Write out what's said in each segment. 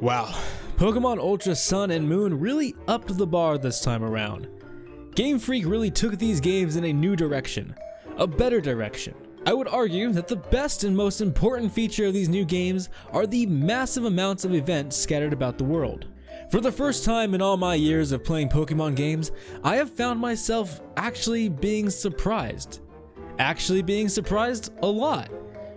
Wow, Pokemon Ultra Sun and Moon really upped the bar this time around. Gamefreak really took these games in a new direction, a better direction. I would argue that the best and most important feature of these new games are the massive amounts of events scattered about the world. For the first time in all my years of playing Pokemon games, I have found myself actually being surprised. Actually being surprised a lot.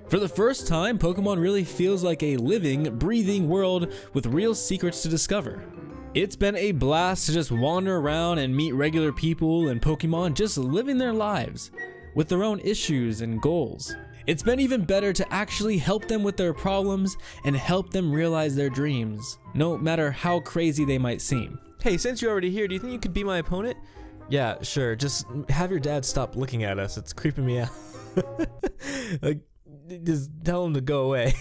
For the first time, Pokemon really feels like a living, breathing world with real secrets to discover. It's been a blast to just wander around and meet regular people and Pokemon just living their lives, with their own issues and goals. It's been even better to actually help them with their problems and help them realize their dreams, no matter how crazy they might seem. Hey, since you're already here, do you think you could be my opponent? Yeah, sure, just have your dad stop looking at us, it's creeping me out. Like, just tell him to go away.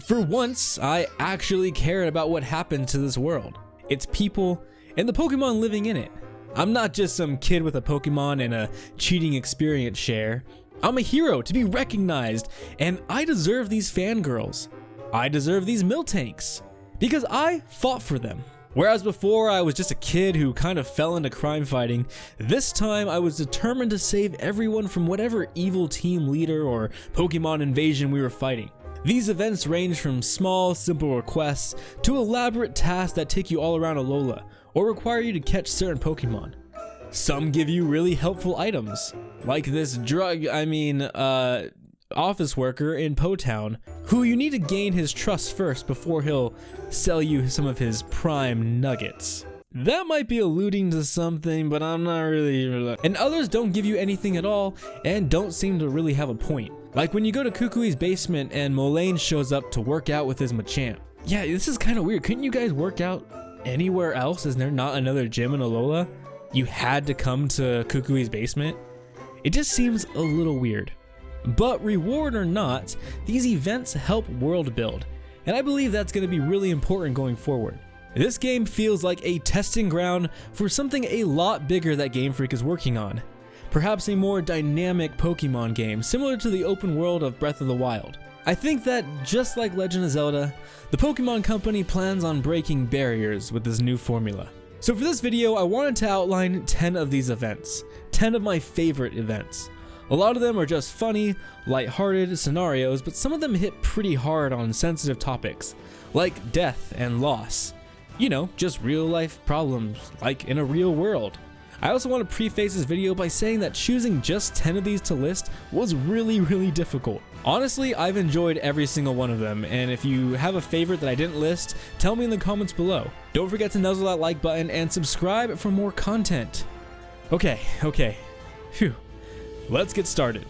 For once, I actually cared about what happened to this world, its people, and the Pokemon living in it. I'm not just some kid with a Pokemon and a cheating experience share. I'm a hero to be recognized, and I deserve these fangirls. I deserve these Miltanks, because I fought for them. Whereas before I was just a kid who kind of fell into crime fighting, this time I was determined to save everyone from whatever evil team leader or Pokemon invasion we were fighting. These events range from small, simple requests to elaborate tasks that take you all around Alola, or require you to catch certain Pokemon. Some give you really helpful items, like this office worker in Po Town, who you need to gain his trust first before he'll sell you some of his prime nuggets. That might be alluding to something, but I'm not really. And others don't give you anything at all and don't seem to really have a point. Like when you go to Kukui's basement and Molayne shows up to work out with his Machamp. Yeah, this is kind of weird. Couldn't you guys work out anywhere else? Is there not another gym in Alola? You had to come to Kukui's basement? It just seems a little weird. But reward or not, these events help world build, and I believe that's going to be really important going forward. This game feels like a testing ground for something a lot bigger that Gamefreak is working on. Perhaps a more dynamic Pokemon game, similar to the open world of Breath of the Wild. I think that, just like Legend of Zelda, the Pokemon Company plans on breaking barriers with this new formula. So for this video, I wanted to outline 10 of these events, 10 of my favorite events. A lot of them are just funny, lighthearted scenarios, but some of them hit pretty hard on sensitive topics, like death and loss. You know, just real life problems, like in a real world. I also want to preface this video by saying that choosing just 10 of these to list was really difficult. Honestly, I've enjoyed every single one of them, and if you have a favorite that I didn't list, tell me in the comments below. Don't forget to nuzzle that like button and subscribe for more content. Okay. Phew. Let's get started.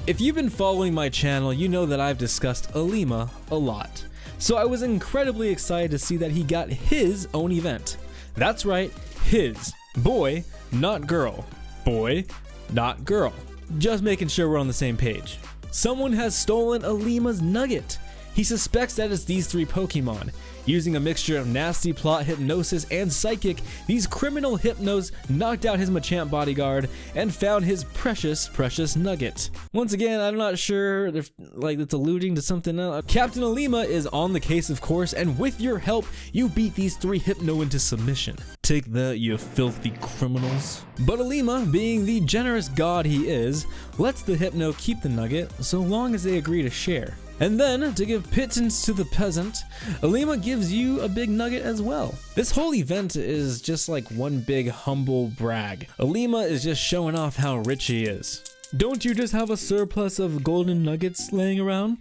If you've been following my channel, you know that I've discussed Alima a lot. So I was incredibly excited to see that he got his own event. That's right, his. Boy, not girl. Boy, not girl. Just making sure we're on the same page. Someone has stolen Alima's nugget. He suspects that it's these 3 Pokemon. Using a mixture of nasty plot, hypnosis, and psychic, these criminal hypnos knocked out his Machamp bodyguard and found his precious nugget. Once again, I'm not sure if it's alluding to something else. Captain Alima is on the case, of course, and with your help, you beat these 3 hypno into submission. Take that, you filthy criminals. But Alima, being the generous god he is, lets the hypno keep the nugget so long as they agree to share. And then, to give pittance to the peasant, Alima gives you a big nugget as well. This whole event is just like one big humble brag. Alima is just showing off how rich he is. Don't you just have a surplus of golden nuggets laying around?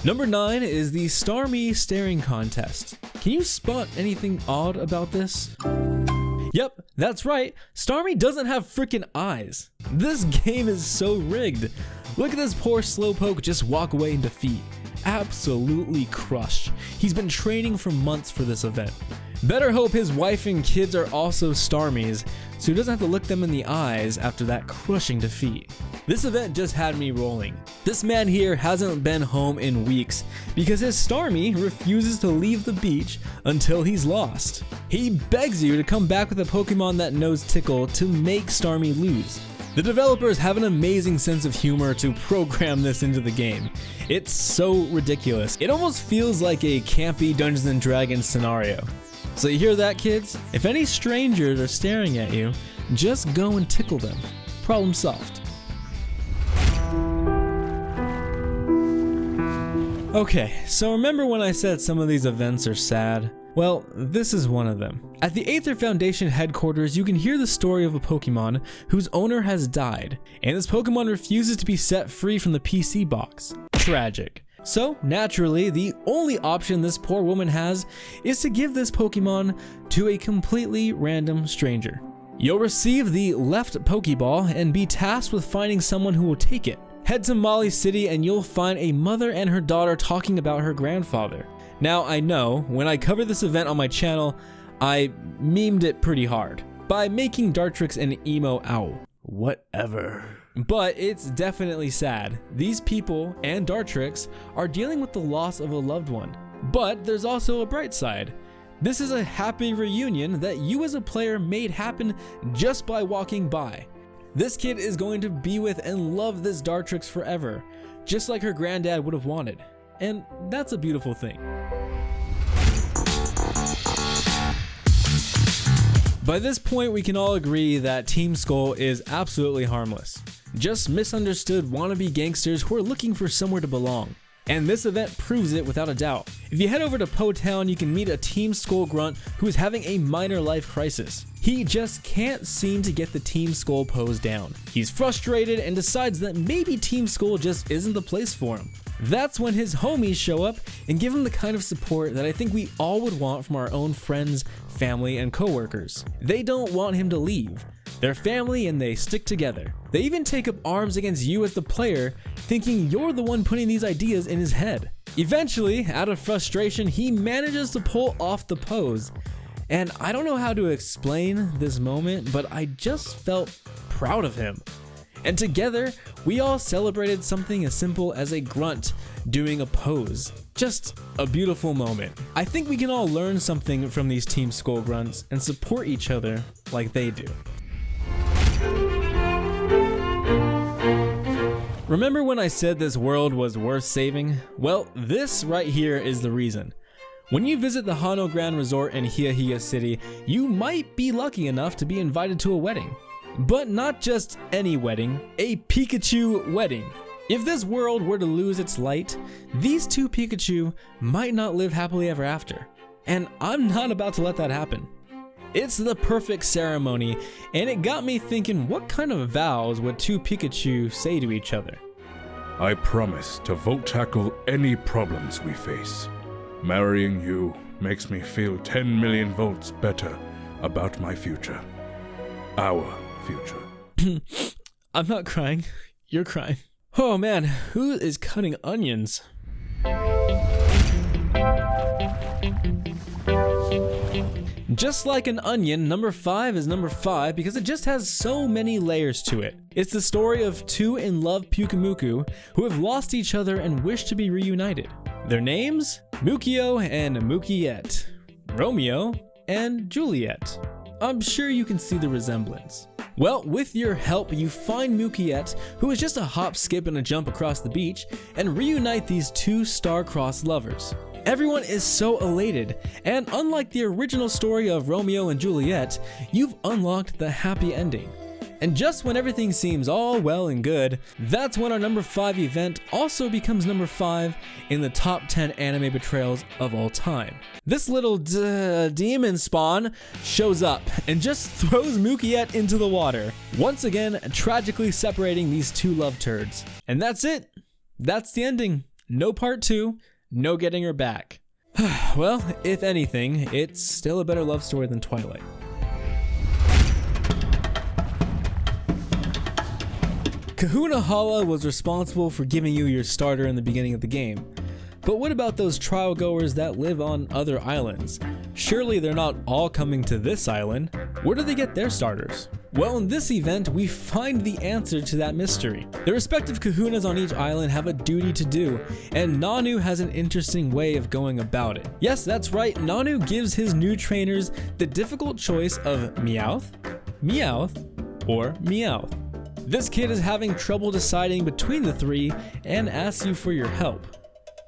Number 9 is the Starmie staring contest. Can you spot anything odd about this? Yep, that's right, Starmie doesn't have freaking eyes. This game is so rigged. Look at this poor slowpoke just walk away in defeat. Absolutely crushed. He's been training for months for this event. Better hope his wife and kids are also Starmies, so he doesn't have to look them in the eyes after that crushing defeat. This event just had me rolling. This man here hasn't been home in weeks because his Starmie refuses to leave the beach until he's lost. He begs you to come back with a Pokemon that knows Tickle to make Starmie lose. The developers have an amazing sense of humor to program this into the game. It's so ridiculous. It almost feels like a campy Dungeons and Dragons scenario. So you hear that, kids? If any strangers are staring at you, just go and tickle them. Problem solved. Okay, so remember when I said some of these events are sad? Well, this is one of them. At the Aether Foundation headquarters, you can hear the story of a Pokemon whose owner has died, and this Pokemon refuses to be set free from the PC box. Tragic. So, naturally, the only option this poor woman has is to give this Pokemon to a completely random stranger. You'll receive the left Pokeball and be tasked with finding someone who will take it. Head to Molly City and you'll find a mother and her daughter talking about her grandfather. Now, I know, when I covered this event on my channel, I memed it pretty hard by making Dartrix an emo owl. Whatever. But it's definitely sad. These people and Dartrix are dealing with the loss of a loved one. But there's also a bright side. This is a happy reunion that you as a player made happen just by walking by. This kid is going to be with and love this Dartrix forever, just like her granddad would have wanted. And that's a beautiful thing. By this point, we can all agree that Team Skull is absolutely harmless. Just misunderstood wannabe gangsters who are looking for somewhere to belong. And this event proves it without a doubt. If you head over to Po Town, you can meet a Team Skull grunt who is having a minor life crisis. He just can't seem to get the Team Skull pose down. He's frustrated and decides that maybe Team Skull just isn't the place for him. That's when his homies show up and give him the kind of support that I think we all would want from our own friends, family, and coworkers. They don't want him to leave. They're family and they stick together. They even take up arms against you as the player, thinking you're the one putting these ideas in his head. Eventually, out of frustration, he manages to pull off the pose. And I don't know how to explain this moment, but I just felt proud of him. And together, we all celebrated something as simple as a grunt doing a pose. Just a beautiful moment. I think we can all learn something from these Team Skull grunts and support each other like they do. Remember when I said this world was worth saving? Well, this right here is the reason. When you visit the Hano Grand Resort in Hiahia City, you might be lucky enough to be invited to a wedding. But not just any wedding, a Pikachu wedding. If this world were to lose its light, these two Pikachu might not live happily ever after. And I'm not about to let that happen. It's the perfect ceremony, and it got me thinking, what kind of vows would two Pikachu say to each other? I promise to vote tackle any problems we face. Marrying you makes me feel 10 million volts better about my future. Our future. I'm not crying. You're crying. Oh man, who is cutting onions? Just like an onion, number 5 is number 5 because it just has so many layers to it. It's the story of two in-love Pyukumuku who have lost each other and wish to be reunited. Their names? Mukio and Mukiet. Romeo and Juliet. I'm sure you can see the resemblance. Well, with your help, you find Mukiet, who is just a hop, skip, and a jump across the beach, and reunite these two star-crossed lovers. Everyone is so elated, and unlike the original story of Romeo and Juliet, you've unlocked the happy ending. And just when everything seems all well and good, that's when our number 5 event also becomes number 5 in the top 10 anime betrayals of all time. This little demon spawn shows up and just throws Mukiet into the water, once again tragically separating these two love turds. And that's it. That's the ending. No part 2, no getting her back. Well, if anything, it's still a better love story than Twilight. Kahuna Hala was responsible for giving you your starter in the beginning of the game. But what about those trial goers that live on other islands? Surely they're not all coming to this island. Where do they get their starters? Well, in this event, we find the answer to that mystery. The respective kahunas on each island have a duty to do, and Nanu has an interesting way of going about it. Yes, that's right, Nanu gives his new trainers the difficult choice of Meowth, Meowth, or Meowth. This kid is having trouble deciding between the three and asks you for your help.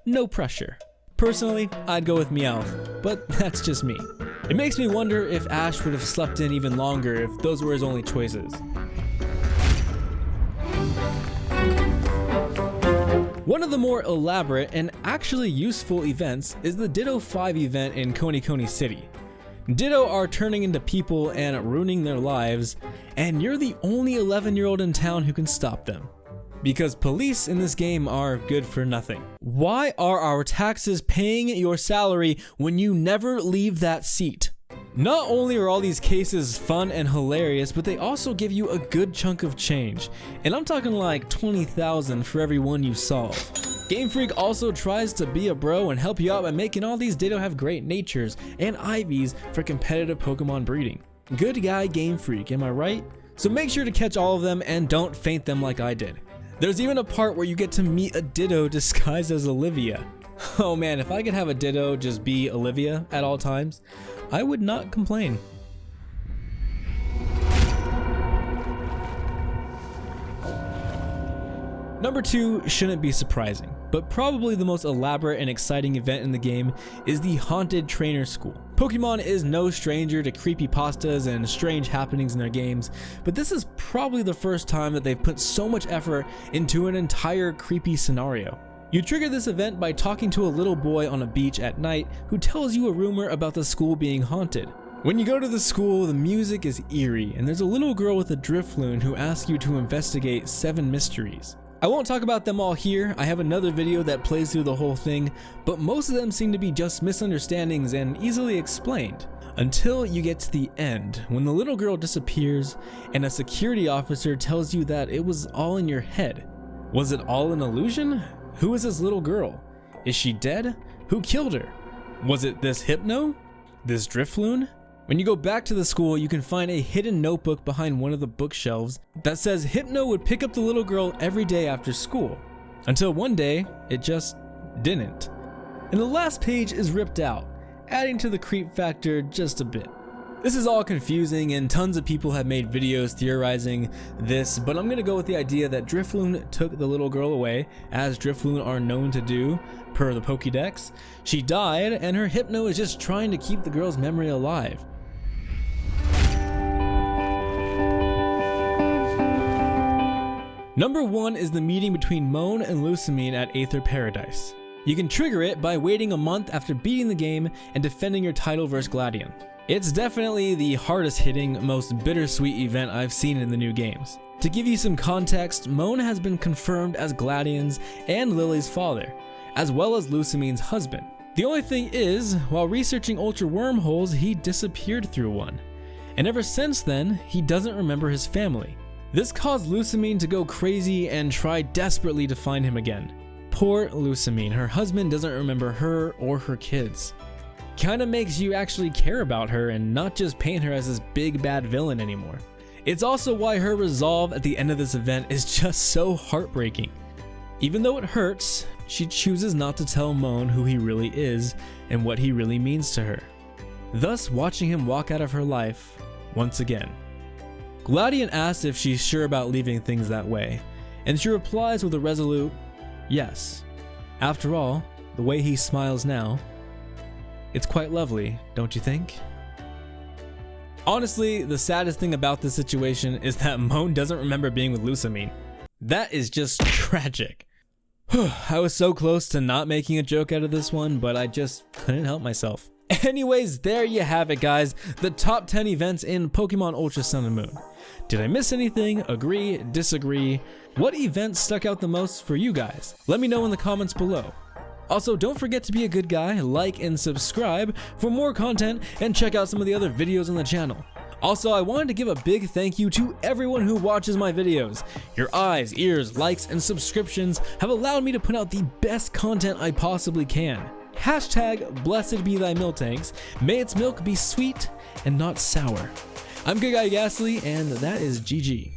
No pressure. Personally, I'd go with Meowth, but that's just me. It makes me wonder if Ash would have slept in even longer if those were his only choices. One of the more elaborate and actually useful events is the Ditto 5 event in Coney Coney City. Ditto are turning into people and ruining their lives, and you're the only 11-year-old in town who can stop them. Because police in this game are good for nothing. Why are our taxes paying your salary when you never leave that seat? Not only are all these cases fun and hilarious, but they also give you a good chunk of change. And I'm talking like 20,000 for every one you solve. Gamefreak also tries to be a bro and help you out by making all these Ditto have great natures and IVs for competitive Pokemon breeding. Good guy Gamefreak, am I right? So make sure to catch all of them and don't faint them like I did. There's even a part where you get to meet a Ditto disguised as Olivia. Oh man, if I could have a Ditto just be Olivia at all times, I would not complain. Number 2 shouldn't be surprising, but probably the most elaborate and exciting event in the game is the Haunted Trainer School. Pokemon is no stranger to creepypastas and strange happenings in their games, but this is probably the first time that they've put so much effort into an entire creepy scenario. You trigger this event by talking to a little boy on a beach at night who tells you a rumor about the school being haunted. When you go to the school, the music is eerie, and there's a little girl with a Drifloon who asks you to investigate 7 mysteries. I won't talk about them all here, I have another video that plays through the whole thing, but most of them seem to be just misunderstandings and easily explained. Until you get to the end, when the little girl disappears and a security officer tells you that it was all in your head. Was it all an illusion? Who is this little girl? Is she dead? Who killed her? Was it this Hypno? This Drifloon? When you go back to the school, you can find a hidden notebook behind one of the bookshelves that says Hypno would pick up the little girl every day after school. Until one day, it just didn't. And the last page is ripped out, adding to the creep factor just a bit. This is all confusing and tons of people have made videos theorizing this, but I'm gonna go with the idea that Drifloon took the little girl away, as Drifloon are known to do, per the Pokédex. She died, and her Hypno is just trying to keep the girl's memory alive. Number 1 is the meeting between Moan and Lusamine at Aether Paradise. You can trigger it by waiting a month after beating the game and defending your title versus Gladion. It's definitely the hardest hitting, most bittersweet event I've seen in the new games. To give you some context, Moan has been confirmed as Gladion's and Lily's father, as well as Lusamine's husband. The only thing is, while researching Ultra Wormholes, he disappeared through one. And ever since then, he doesn't remember his family. This caused Lusamine to go crazy and try desperately to find him again. Poor Lusamine, her husband doesn't remember her or her kids. Kinda makes you actually care about her and not just paint her as this big bad villain anymore. It's also why her resolve at the end of this event is just so heartbreaking. Even though it hurts, she chooses not to tell Moan who he really is and what he really means to her, thus watching him walk out of her life once again. Gladion asks if she's sure about leaving things that way, and she replies with a resolute yes. After all, the way he smiles now, it's quite lovely, don't you think? Honestly, the saddest thing about this situation is that Moan doesn't remember being with Lusamine. That is just tragic. I was so close to not making a joke out of this one, but I just couldn't help myself. Anyways, there you have it, guys. The top 10 events in Pokemon Ultra Sun and Moon. Did I miss anything? Agree? Disagree? What events stuck out the most for you guys? Let me know in the comments below. Also, don't forget to be a good guy, like and subscribe for more content, and check out some of the other videos on the channel. Also, I wanted to give a big thank you to everyone who watches my videos. Your eyes, ears, likes, and subscriptions have allowed me to put out the best content I possibly can. Hashtag blessed be thy miltanks. May its milk be sweet and not sour. I'm GoodguyGastly, and that is GG.